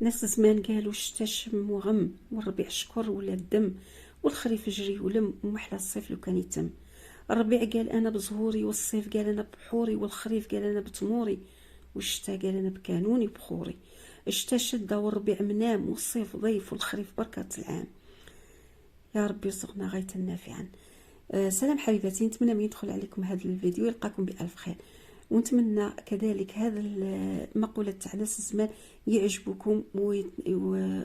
ناس زمان قالوا الشتا شم وغم، والربيع شكر ولا الدم، والخريف جري ولم، ومحلى الصيف لو كان يتم. الربيع قال انا بزهوري، والصيف قال انا بحوري، والخريف قال انا بتموري، والشتا قال انا بكانوني بخوري. الشتا شدة والربيع منام، والصيف ضيف، والخريف بركة العام. يا ربي يرزقنا غاية نافعا. سلام حبيباتي، نتمنى من يدخل عليكم هذا الفيديو يلقاكم بألف خير، ونتمنى كذلك هذا المقولة تاع ناس الزمان يعجبكم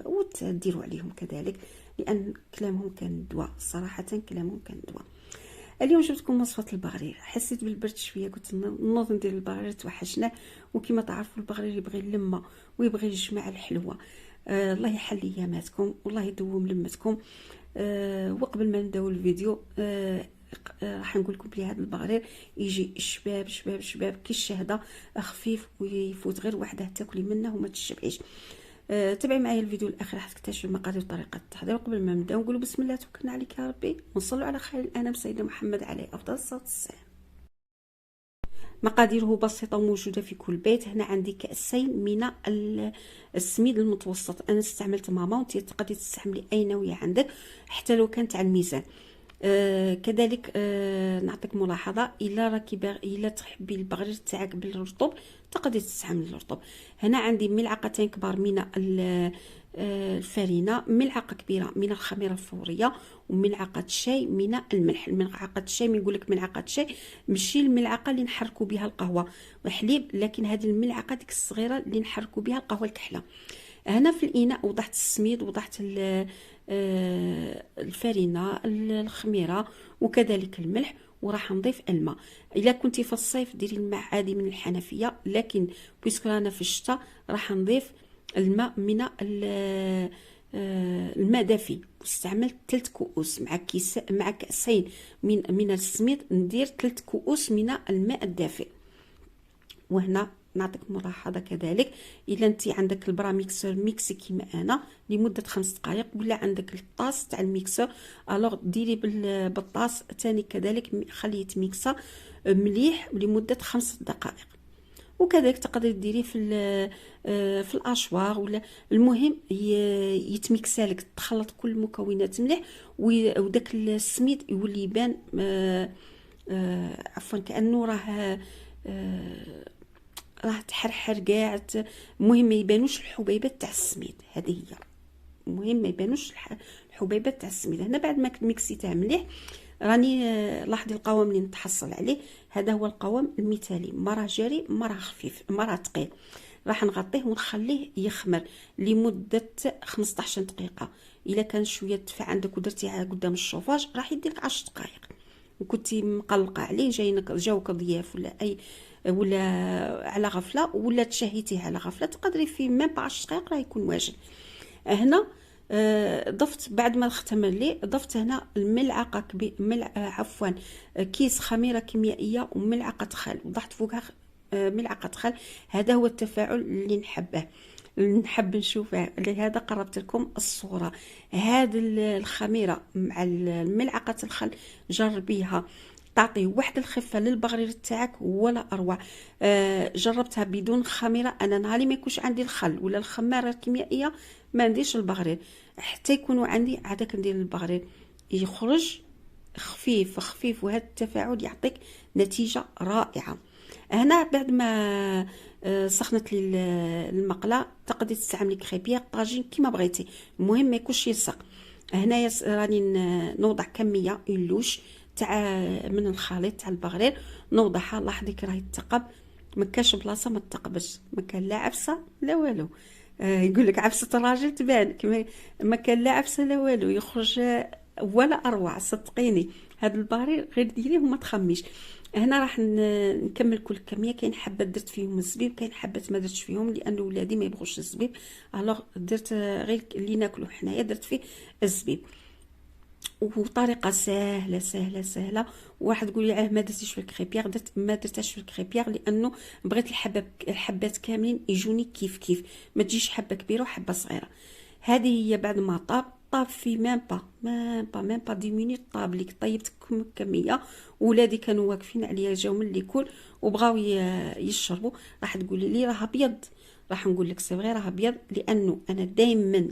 وتديروا عليهم كذلك، لأن كلامهم كان دواء، صراحة كلامهم كان دواء. اليوم جبتكم وصفة البغرير. حسيت بالبرد شوية، قلت نوض ندير البغرير، توحشنا. وكما تعرفوا البغرير يبغي اللمة ويبغي يجمع الحلوة. الله يحل اياماتكم والله يدوم لمتكم. وقبل ما نبداو الفيديو راح نقول لكم بلي هذا البغرير يجي شباب شباب شباب كي الشهده، خفيف ويفوت غير وحده تاكلي منه وما تشبعيش. تابعي معايا الفيديو الاخير راح تكتشفي المقادير وطريقه التحضير. وقبل ما نبداو نقولوا بسم الله توكلنا عليك يا ربي، ونصلوا على خير الانام سيدنا محمد عليه افضل الصلاه والسلام. مقاديره بسيطه وموجوده في كل بيت. هنا عندي كاسين من السميد المتوسط، انا استعملت ماما، وانت تقدري تستعملي اي نوعيه عندك حتى لو كانت على الميزان. كذلك نعطيك ملاحظه، الا تحبي البغرير تاعك بالرطب تقدري تستعملي الرطب. هنا عندي ملعقتين كبار من الفرينه، ملعقه كبيره من الخميره الفوريه، وملعقه شاي من الملح. ملعقه شاي، من نقول لك ملعقه شاي ماشي الملعقه اللي نحركوا بها القهوه وحليب، لكن هذه الملعقه ديك الصغيره اللي نحركوا بها القهوه الكحله. هنا في الاناء وضعت السميد، وضعت الفرينه، الخميره، وكذلك الملح، وراح نضيف الماء. الا كنتي في الصيف ديري الماء عادي من الحنفيه، لكن بيسكو رانا في الشتاء راح نضيف الماء من الماء دافي. واستعملت 3 كؤوس مع كاسين من السميد، ندير 3 كؤوس من الماء الدافئ. وهنا نعطيك ملاحظه كذلك، الا انت عندك البرا ميكسور ميكسي كيما انا لمده 5 دقائق، ولا عندك الطاس تاع الميكسور الوغ ديري بالطاس ثاني كذلك، خليه يتميكسا مليح لمده 5 دقائق. وكذلك تقدري ديريه في الاشواغ، ولا المهم يتميكسالك، تخلط كل المكونات مليح، وداك السميد يولي يبان عفوا كانه راه تحرحر كاع. المهم ما يبانوش الحبيبات تاع السميد، هذه هي المهم ما يبانوش الحبيبات تاع السميد. هنا بعد ما ميكسيتها مليح، راني لاحظي القوام اللي نتحصل عليه، هذا هو القوام المثالي، ما راه جاري ما راه خفيف ما راه ثقيل. راح نغطيه ونخليه يخمر لمده 15 دقيقه. الا كان شويه دفع عندك ودرتيها قدام الشوفاج راح يديلك 10 دقائق، وكنتي مقلقه عليه جاوك ضياف ولا اي ولا على غفله، ولا تشهيتيه على غفله، تقدري في ميم با 10 دقائق راه يكون واجد. هنا ضفت بعد ما اختمر لي، ضفت هنا الملعقه عفوا كيس خميره كيميائيه وملعقه خل، وضعت فوقها ملعقه خل. هذا هو التفاعل اللي نحب نشوفه، لهذا قربت لكم الصوره. هذه الخميره مع ملعقه الخل جربيها، تعطي واحد الخفه للبغرير تاعك ولا اروع. جربتها بدون خميره، انا نهاري ما يكونش عندي الخل ولا الخماره الكيميائيه ما نديرش البغرير، حتى يكونوا عندي عادك ندير البغرير يخرج خفيف خفيف، وهذا التفاعل يعطيك نتيجه رائعه. هنا بعد ما سخنت لي المقله، تقدري تستعملي كريبير طاجين كيما بغيتي، المهم ما يكونش يلصق. هنايا راني نوضع كميه لوش تاع من الخليط تاع البغرير، نوضعها. لاحظي كي راهي تثقب، ما كاش بلاصه ما تثقبش، ما كان لا عفسه لا والو. يقول لك عفسه الراجل تبان كما، ما كان لا عفسه لا والو، يخرج ولا اروع صدقيني. هذا البغرير غير ديريه وما تخميش. هنا راح نكمل كل كميه. كاين حبات درت فيهم الزبيب، كاين حبات ما درتش فيهم لانه ولادي ما يبغوش الزبيب، الوغ درت غير اللي ناكلو حنايا درت فيه الزبيب. وطريقه سهله سهله سهله. واحد يقول لي ما درتيش في الكريبير، ما درتهاش في الكريبير لانه بغيت الحبات كاملين يجوني كيف كيف، ما تجيش حبه كبيره وحبه صغيره. هذه هي بعد ما طاب في ميم با 10 مينوت طاب ليك. طيبت كميه، ولادي كانوا واقفين عليا، جاو من ليكول وبغاو يشربوا. راح تقولي لي راه ابيض، راح نقول لك سي فغي راه ابيض، لانه انا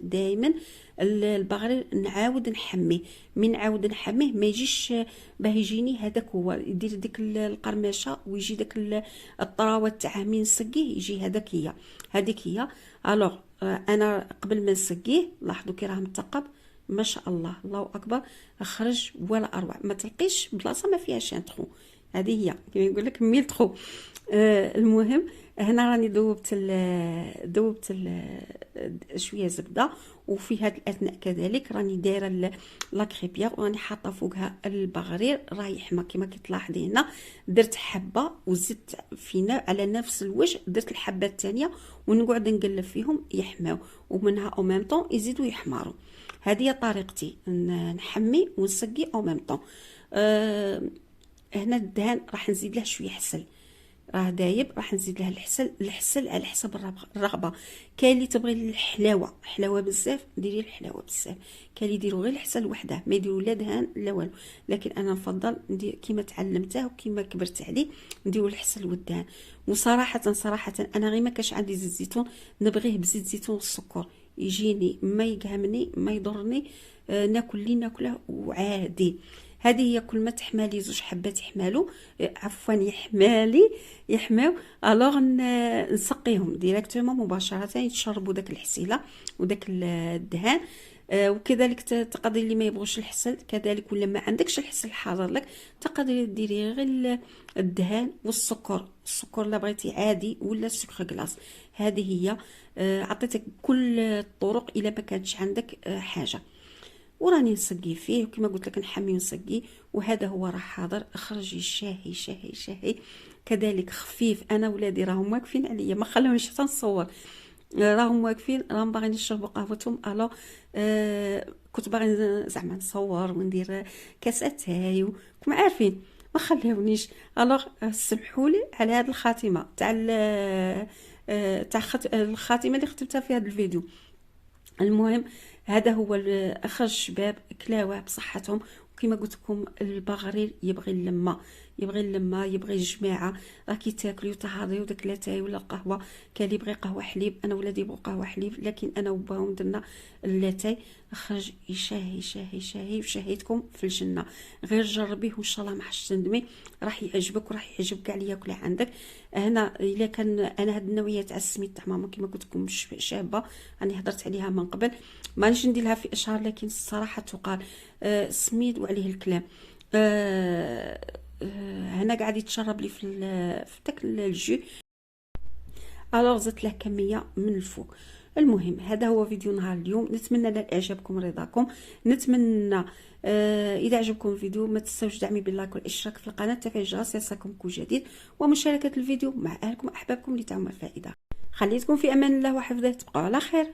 دائما البغرير نعاود نحميه. من نعاود نحميه ما يجيش باه يجيني هذاك هو يدير ديك القرمشه ويجي داك الطراوه تاعه من نسقيه يجي هذيك هي. الوغ انا قبل ما نسقيه لاحظوا كي راه مثقب ما شاء الله، الله اكبر، خرج ولا اروع. ما تلقيش بلاصه ما فيهاش ان تخو، هذه هي كما يقول لك ميل تخو. المهم هنا راني ذوبت شويه زبده، وفي هذا الاثناء كذلك راني دايره لاكريبيير وراني حاطه فوقها البغرير رايح ما كما كتلاحظي. هنا درت حبه وزدت فينا على نفس الوجه، درت الحبه الثانيه ونقعد نقلب فيهم يحماو، ومنها او ميم طون يزيدوا يحمروا. هذه طريقتي نحمي ونسقي او ميم طون. هنا الدهان راح نزيد له شويه حسل، راه دايب، راح نزيد له الحسل على حسب الرغبه. كاين اللي تبغي الحلاوه بزاف ديري الحلاوه بزاف، كاين اللي يديروا غير الحسل وحده ما يديروا لا دهان لا والو. لكن انا نفضل ندير كيما تعلمته وكيما كبرت عليه، نديروا الحسل والدهان. وصراحه انا غير ما كاش عندي زيت زيتون نبغيه بزيت زيتون والسكر، يجيني ما يقهمني ما يضرني، ناكل اللي ناكله وعادي. هذه هي كل ما تحمالي زوج حبات يحمالوا، عفوا يحماو، الوغ نسقيهم ديريكتومون مباشره يتشربوا داك الحسيله وداك الدهان. وكذلك تقدري اللي ما يبغوش الحسل كذلك، ولا ما عندكش الحسل حاضر لك تقدري ديري غير الدهان والسكر. السكر لا بغيتي عادي ولا سكر كلاص. هذه هي عطيتك كل الطرق الا ما كانتش عندك حاجه. وراني نسقي فيه وكما قلت لك نحمي ونسقي، وهذا هو راه حاضر. اخرجي شاهي شاهي شاهي كذلك خفيف. انا ولادي راهم واقفين عليا ما خلونيش حتى نصور، راهم واقفين راهم باغيين يشربوا قهوتهم. الو كنت باغي زعما نصور وندير كاس اتاي وكما عارفين ما خلاونيش. الوغ سمحوا لي على هذه الخاتمه تاع الخاتمه اللي ختمتها في هذا الفيديو. المهم هذا هو اخر الشباب كلاوه بصحتهم. وكما قلت لكم البغرير يبغي اللمه يبغي الجماعه، راكي تاكلي وتهضري وداك لاتاي ولا القهوه. كان اللي يبغي قهوه حليب، انا ولادي يبغوا قهوه حليب، لكن انا وباهم درنا اللاتاي. خرج يشاهي شاهي شاهي وشهيتكم في الجنه. غير جربيه وان شاء الله ما حش تندمي، راح يعجبك وراح يعجب كاع اللي ياكله عندك. هنا الا كان انا هاد النوعيه تاع السميد تاع ماما كما قلت لكم شابه، راني هضرت عليها من قبل، مانيش ندير لها في اشهار، لكن الصراحه تقال سميد وعليه الكلام. هنا قاعد يتشرب لي في داك الجو. الوغ زدت له كميه من الفوق. المهم هذا هو فيديو نهار اليوم، نتمنى نال اعجابكم رضاكم. نتمنى اذا عجبكم الفيديو ما تنساوش دعمي باللايك والاشتراك في القناه، تفعيل الجرس ليصلكم كل جديد، ومشاركه الفيديو مع اهلكم واحبابكم لتعم الفائده. خليتكم في امان الله وحفظه، تبقوا على خير.